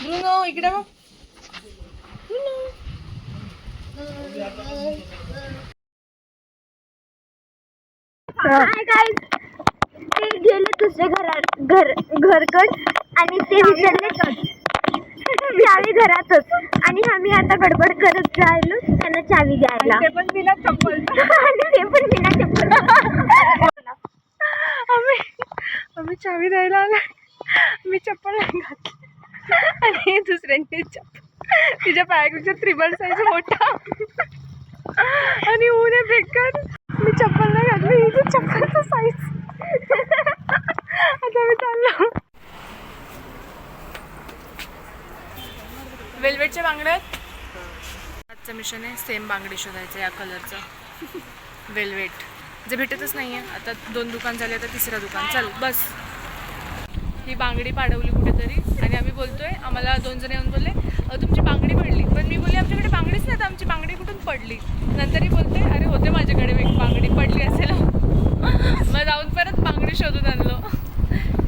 Bruno इकडे बघ. Hi guys, ते गेले दुसऱ्या घरकड आणि ते विसरले चावी घरातच. आणि आम्ही आता गडबड करत राहिलो त्यांना चावी द्यायला. ते पण बिना चप्पल. आणि ते पण बिना चप्पल. आम्ही चावी द्यायला आला. मी चप्पल घातली आणि दुसऱ्यांची चप्पल तिच्या पायापेक्षा त्रिबल साईज मोठा आणि ऊन आहे बेकार. मी चप्पल नाही घातली, हिची चप्पलचं साईज. आता मी चाललो. वेलवेटच्या बांगड्यात आजचं मिशन आहे सेम बांगडी शोधायचं या कलरचं. वेलवेट जे भेटतच नाही आहे. आता 2 दुकान झाले, आता 3रं दुकान. चल बस. ही बांगडी पाडवली कुठेतरी आणि आम्ही बोलतोय. आम्हाला 2 जण येऊन बोलले तुमची बांगडी पडली. पण मी बोलले आमच्याकडे बांगडीच नाही, तर आमची बांगडी कुठून पडली. नंतरही बोलते अरे होते माझ्याकडे एक बांगडी पडली असेल. मग जाऊन परत बांगडी शोधून आणलो,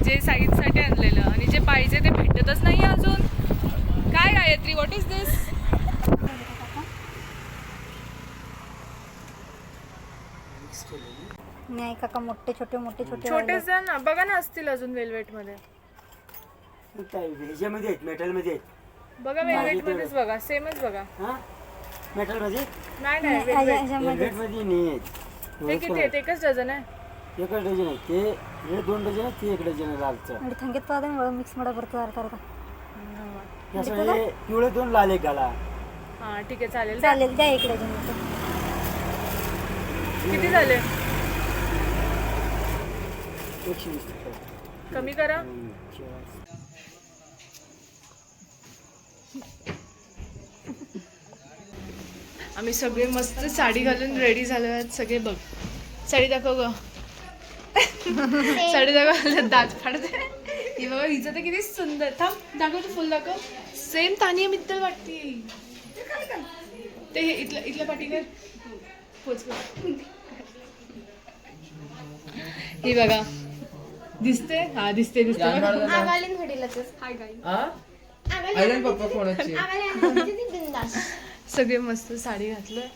जे साईजसाठी आणलेलं. आणि जे पाहिजे ते भेटतच नाही अजून. काय गायत्री, व्हॉट इज दिस? नाही काका, मोठे छोटे छोटेच द्या ना. बघा ना, असतील अजून वेलवेट मध्ये. ह्याच्यामध्ये आहेत, मेटल मध्ये आहेत. बघा वेलवेट मध्येच बघा, सेमच बघा. मेटल मध्ये नाही वेलवेट वेलवेट मध्ये नाही. हे किती आहेत? एकच डझन आहे. एकच डझन आहे ते. हे 2 डझन आहे, ते 1 डझन आहे लालचं. आणि थंगेत पाहता मिक्स मडा करतो अर्धा. हे पिवळे 2 लाल 1 घाला. हा ठीक आहे, चालेल. चालेल, द्या 1 डझन. किती झाले? 120 रुपये कमी करा. आम्ही सगळे मस्त साडी घालून रेडी झालो आहेत सगळे. बघ साडी दाखव ग. साडी दाखव. दात फाडते ही बघा. हिचं तर किती सुंदर. थांब दाखव, तू फुल दाखव. सेम तानिया मित्तल वाटते. ते इथल्या पाठीवर पोच कर. ही बघा दिसते. हा दिसते. सगळे मस्त साडी घातलंय.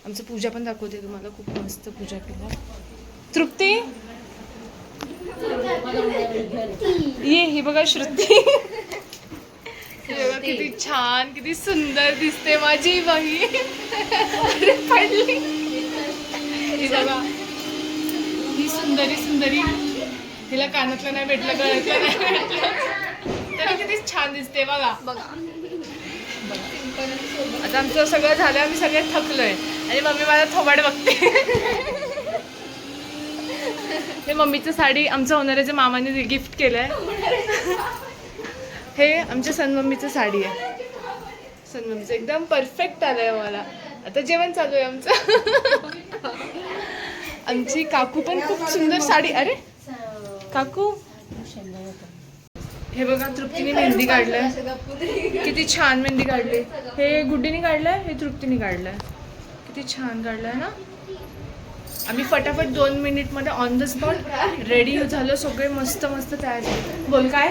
आमचं पूजा पण दाखवते तुम्हाला. खूप मस्त पूजा केलं. तृप्ती ये. हे बघा श्रुती. हे बघा किती छान, किती सुंदर दिसते माझी बहीण. अरे पडली. ही बघा, ही सुंदरी. हिला कानातलं नाही भेटलं, गळ्यातलं नाही भेटलं, तरी किती छान दिसते बघा. आता आमचं सगळं झालं. आम्ही सगळे थकलोय आणि मम्मी मला थोबाड बघते. हे मम्मीचं साडी आमच्या होणाऱ्याच्या मामाने गिफ्ट केलंय. हे आमच्या सनमम्मीचं साडी आहे. सनमम्मीचं एकदम परफेक्ट आलंय मला. आता जेवण चालू आहे आमचं. आमची काकू पण खूप सुंदर साडी. अरे काकू, हे बघा तृप्तीने मेहंदी काढलंय. किती छान मेहंदी काढली. हे गुड्डीने काढलंय, हे तृप्तीने काढलंय. किती छान काढलंय ना. आम्ही फटाफट 2 मिनिटमध्ये ऑन द स्पॉट रेडी झालो. सगळे मस्त तयार झाले. बोल काय?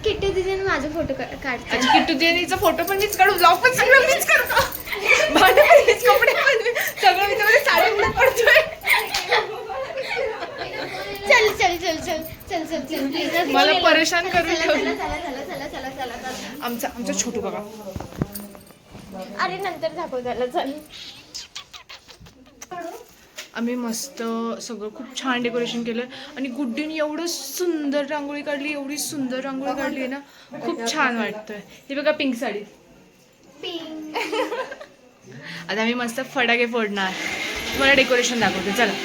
किट्टू दीदीने माझा फोटो काढतो. अच्छा, किट्टू दीदीचा फोटो पण मीच काढू. ब्लॉग पण सगळं मीच करतो. भांडे पण मीच, कपडे पण सगळं मी त्यामध्ये साडी पण पडतोय. चल मला परेशान करून ठेवलं. चला. आमचा छोटू बघा. अरे नंतर दाखव त्याला. चल. आम्ही मस्त सगळं खूप छान डेकोरेशन केलं. आणि गुड्डीने एवढं सुंदर रांगोळी काढली, एवढी सुंदर रांगोळी काढली ना. खूप छान वाटतंय. हे बघा पिंक साडी. आता आम्ही मस्त फटाके फोडणार. तुम्हाला डेकोरेशन दाखवते चला.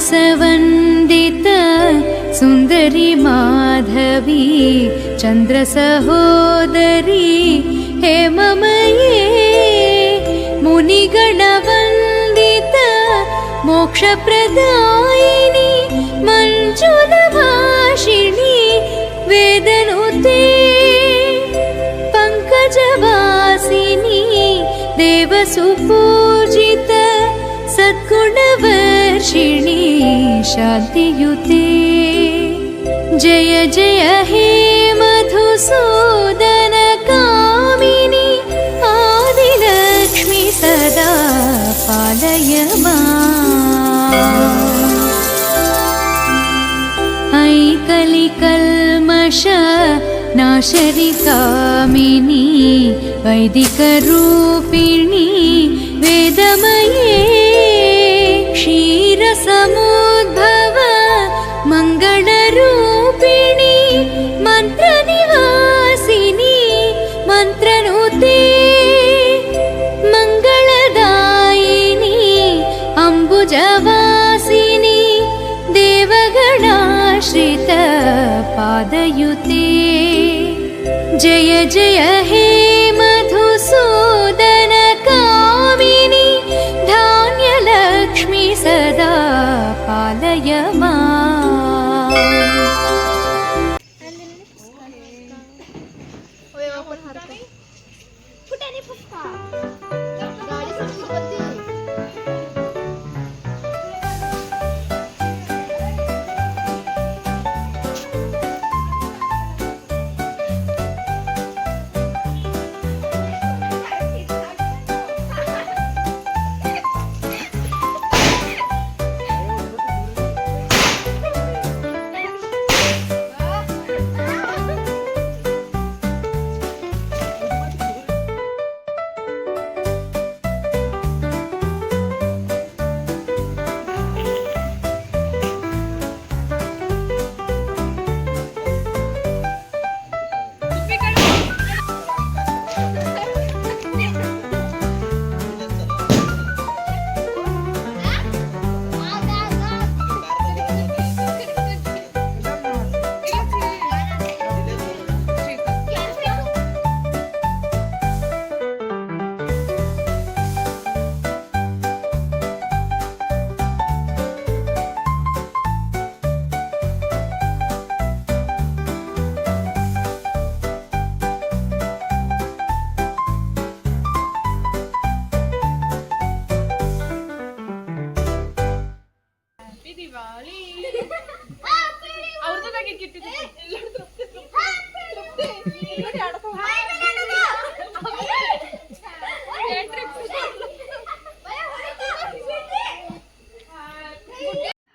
सुमनसवन्दित सुन्दरी माधवी चन्द्रसहोदरी हेममये मुनिगणवन्दित मोक्षप्रदायिनी मञ्जुलभाषिणी वेदनुते पङ्कजवासिनी देवसुपूजित सद्गुणवर्षिणी शान्तियुते जय जय हे मधुसूदन कामिनी आदिलक्ष्मी सदा पालय माम्। ऐ कलिकल्मष नाशरि कामिनी वैदिकरूपिणी वेदमये क्षीरसमुद्भव मङ्गलरूपिणी मन्त्रनिवासिनी मन्त्रनुते मङ्गलदायिनी अम्बुजवासिनी देवगणाश्रित पादयुते जय जय हे मधुसूदन कामिनी धान्यलक्ष्मी सदा पालय माम्।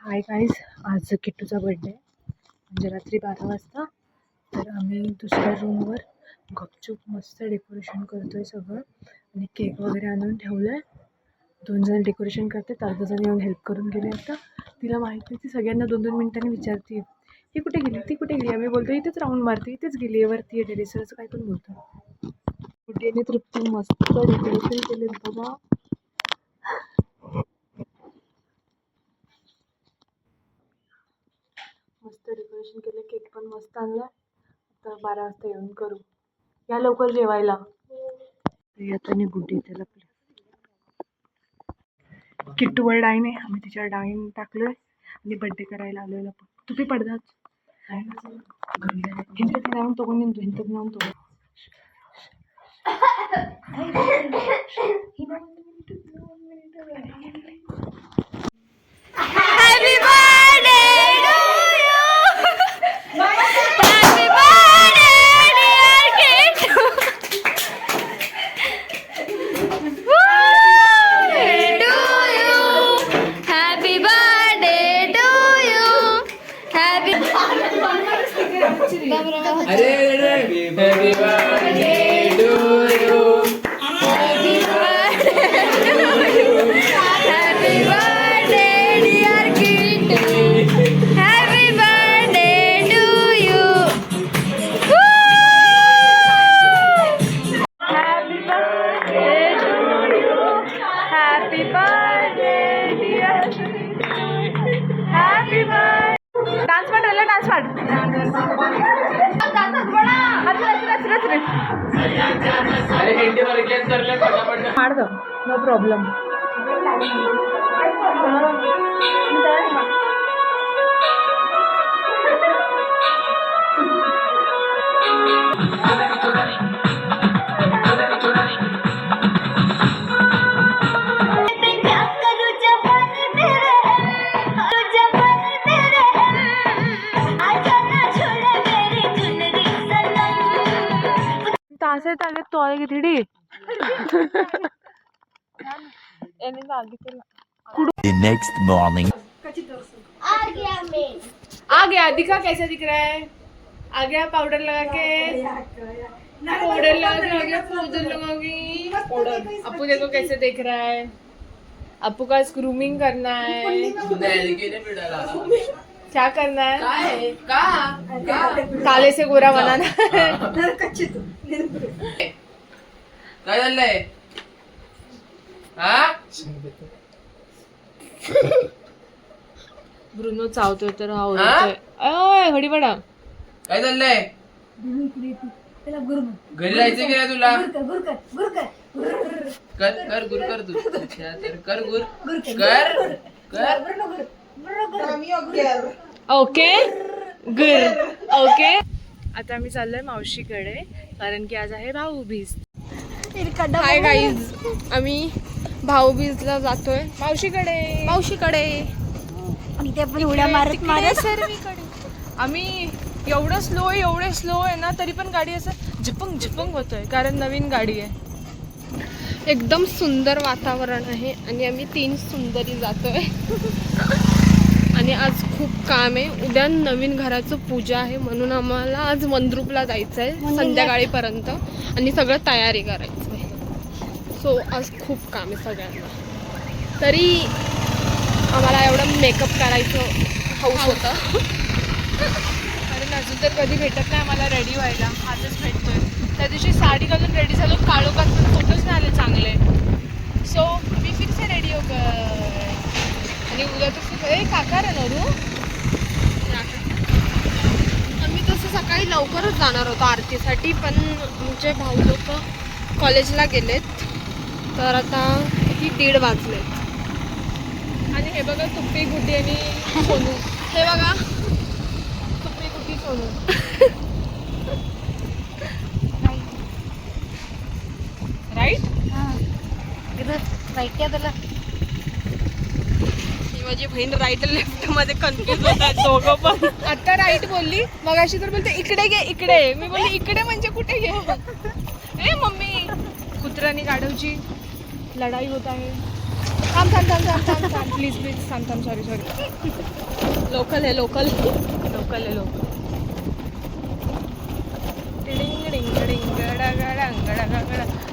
हाय गाईज, आज किट्टूचा बर्थडे म्हणजे रात्री 12 वाजता. तर आम्ही दुसऱ्या रूमवर गपचूप मस्त डेकोरेशन करतोय सगळं आणि केक वगैरे आणून ठेवलं आहे. 2 जण डेकोरेशन करतात, अर्धा जण येऊन हेल्प करून गेले. आता तिला माहिती ती सगळ्यांना 2-2 मिनिटांनी विचारते ही कुठे गेली ती कुठे गेली. आम्ही बोलतो इथेच राऊंड मारते, इथेच गेली आहे, वरती आहे टेरेसवरचं काय पण बोलतो. कुठेने तृप्ती मस्त डेकोरेशन केले बघा. मस्त डेकोरेशन केलं, केक पण मस्त आणला. आता 12 वाजता येऊन करू. या लवकर जेवायला. आता निघून चला आपलं. किट्टूवर डाईन आहे, आम्ही तिच्यावर डाईन टाकलोय आणि बर्थडे करायला आलोय. तुम्ही पडदाच हिंत नावून तो निघतो, हिंत नावून तो Happy birthday to you. Happy birthday dear Kittu. Birthday to you. Happy birthday to you. Happy Happy birthday dear Kittu. Happy birthday to you. Woo! Happy birthday to you. Happy birthday dear Kittu. Happy birthday. Dance पाठ आला, dance पाठ पाड दो, no problem. तासे ताले तो आएगी थोड़ी The next morning. आ गया. दिखा कैसा दिख रहा है. आ गया पाउडर लगा के. पाउडर लगा के आ गया. पाउडर लगाओगी. पाउडर. अपू देखो कैसे देख रहा है. अपू का ग्रूमिंग करना है. क्या करना है. काले से गोरा बनाना है. काय झालंय हा ब्रुनो चावतोय तर हा ओरडतोय. ओय हडीबडा. काय चाललंय घरी जायचं की नाही तुला कर गुर कर तू अच्छा तर कर गुर कर ओके गुड. ओके आता आम्ही चाललोय मावशीकडे कारण की आज आहे भाऊबीज. हाय गाईज, आम्ही भाऊबीजला जातोय मावशीकडे उड्या मारत मारत सर्वीकडे. आम्ही एवढं स्लो आहे ना, तरी पण गाडी असं झपंग झपंग होतोय कारण नवीन गाडी आहे. एकदम सुंदर वातावरण आहे आणि आम्ही 3 सुंदरी जातोय. आणि आज खूप काम आहे. उद्या नवीन घराचं पूजा आहे म्हणून आम्हाला आज मंद्रुपला जायचं आहे संध्याकाळीपर्यंत आणि सगळं तयारी करायचं आहे. सो आज खूप काम आहे सगळ्यांना. तरी आम्हाला एवढं मेकअप करायचं हौस होतं कारण अजून तर कधी भेटत नाही आम्हाला रेडी व्हायला. आजच भेटतोय. त्या दिवशी साडी घालून रेडी झालो, काळोखात फोटोच नाही आले चांगले. सो मी फिक्स आहे रेडी हो आणि उद्या तर काका रे नरू. आम्ही तसं सकाळी लवकरच जाणार होतो आरतीसाठी, पण आमचे भाऊ लोक कॉलेजला गेलेत तर आता किती 1:30 वाजलेत. आणि हे बघा तुप्पी गुड्डी आणि सोनू. हे बघा तुप्पी गुड्डी सोनू. राईट माझी बहीण राईट लेफ्ट मध्ये कन्फ्युज होतात दोघं पण. आता राईट बोलली, मगाशी तर बोलते इकडे घे इकडे. मी बोलली इकडे म्हणजे कुठे घे. ए मम्मी कुत्र्यानी गाढवची लढाई होत आहे. थांब थांब थांब थांब थांब थांब प्लीज प्लीज थांब थांब सॉरी सॉरी. लोकल आहे लोकल लोकल आहे लोकल.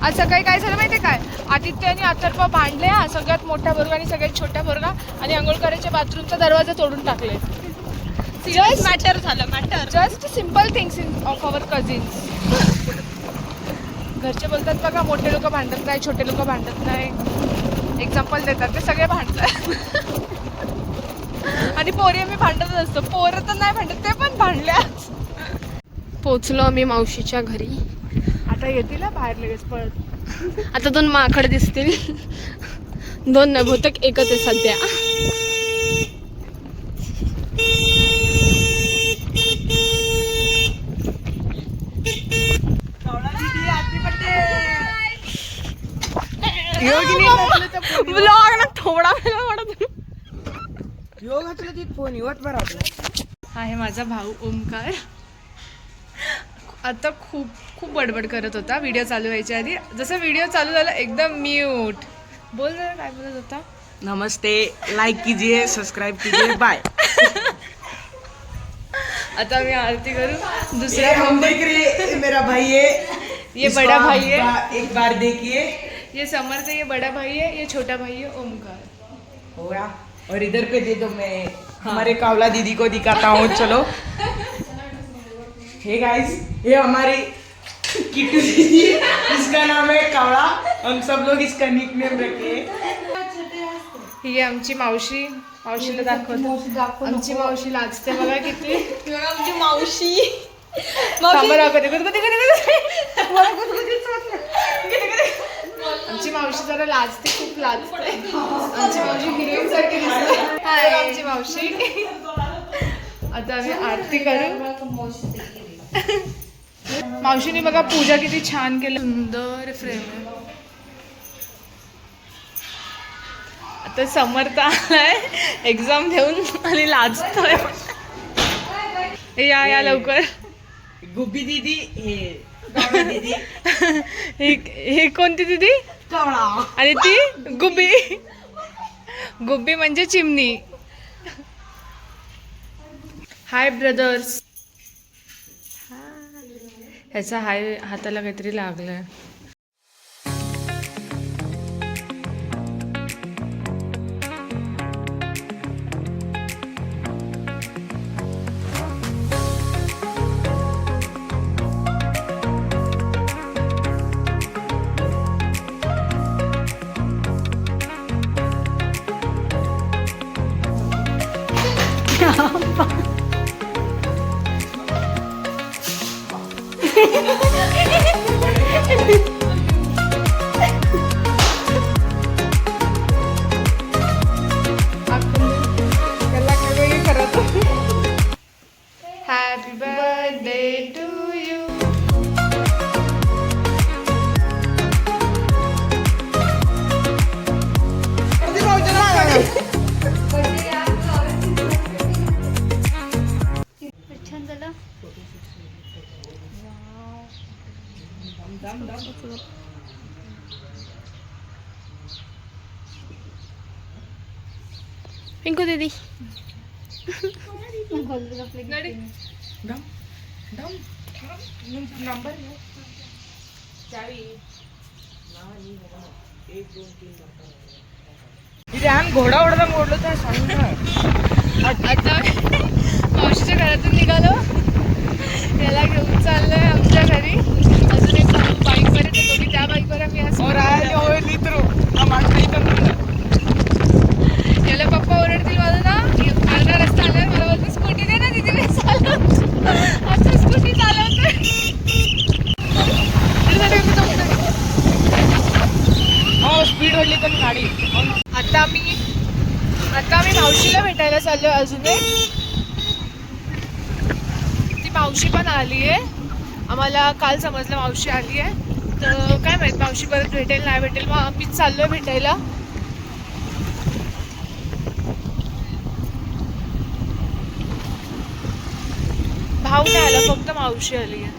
आज सकाळी काय झालं माहितीये काय, आदित्य आणि अथर्व भांडले. हा सगळ्यात मोठा पोरगा आणि सगळ्यात छोटा पोरगा, आणि आंघोळ करायच्या बाथरूमचा दरवाजा तोडून टाकले. जस्ट मॅटर झालं matter. Just simple things in of our cousins. घरचे बोलतात बघा मोठे लोक भांडत नाही छोटे लोक भांडत नाही, एक्झाम्पल देतात ते सगळे भांडतात. आणि पोरी आम्ही भांडतच असतो. पोरं तर नाही भांडत, ते पण भांडल्या. पोचलो आम्ही मावशीच्या घरी. आता येतील बाहेर लगेच पळत. आता 2 माकड दिसतील. 2 नाही, बहुतेक एकच आहे सध्या. ब्लॉग ना थोडा वेळ वाटत. हा आहे माझा भाऊ ओमकार. आता खूप बडबड करत होता व्हिडिओ चालू व्हायच्या आधी. जसं व्हिडिओ चालू झाला एकदम म्यूट. बोल जरा काय बोलत होता. नमस्ते, लाइक कीजिए, सब्सक्राइब कीजिए, बाय. आता मी आरती करू. दुसरा हम देख रहे हैं, मेरा भाई है, ये बड़ा भाई है. एक बार देखिए. ये समर्थ, ये बड़ा भाई है, ये छोटा भाई है ओमकार. हो गया. और इधर पे दे दो, मैं हमारे कावला दीदी को दिखाता हूँ. चलो. हे गाइस, ये हमारी किट्टू दीदी, इसका नाम है कावला. हम सब लोग इसका निकनेम रखे. ही आमची मावशी. मावशीला दाखवतो. आमची मावशी लाजते बघा किती. आमची मावशी आमची मावशी जरा लाजते, खूप लाजते. आमची मावशी हिरोईन सारखी दिसते. हाय आमची मावशी. आता आम्ही आरती करू. मावशीने बघा पूजा किती छान केली. सुंदर फ्रेम आहे. आता समर्थ आलाय एक्झाम देऊन आणि लाजतोय. या लवकर. गुब्बी दीदी, हे कावला दीदी. हे कोणती दीदी. कावला. आणि ती गुब्बी. गुब्बी म्हणजे चिमणी. हाय ब्रदर्स. ह्याचा हाय हाताला काहीतरी लागलंय. Happy birthday to you. Pinku दीदी. घोडा ओढता मोडलो तर सांग ना. आता मावशीच्या घरातून निघालो. याला घेऊन चाललोय आमच्या घरी. अजून एक बाईकवर येतो. दोघी त्या बाईकवर आम्ही और आए होए लित्रो हम आखरी तक. याला पप्पा ओरडतील मला ना. अर्धा रस्ता आलाय मला बोलतो स्कूटी दे ना दीदी. मी चालवतो. आता स्कूटी चालवते. हो स्पीड वाढली पण गाडी. आता आम्ही मावशीला भेटायला चाललोय अजून एक. ती मावशी पण आली आहे. आम्हाला काल समजलं मावशी आली आहे. तर काय माहित मावशी परत भेटेल नाही भेटेल. मग आम्हीच चाललोय भेटायला. भाऊ नाही आला, फक्त मावशी आली आहे.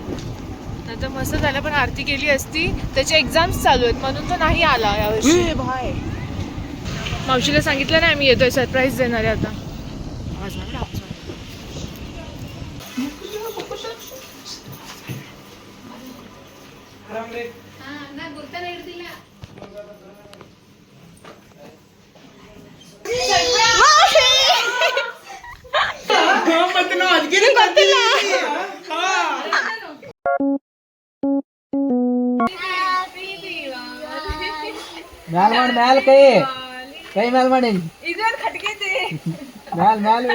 तर मस्त झालं. पण आरती केली असती. त्याचे एक्झाम्स चालू आहेत म्हणून तो नाही आला यावर्षी. भाई मावशीला सांगितलं नाही मी येतोय, सरप्राईज देणार आहे आता. मैल कहीं मैल मारे इधर खटके थे. मैल मैल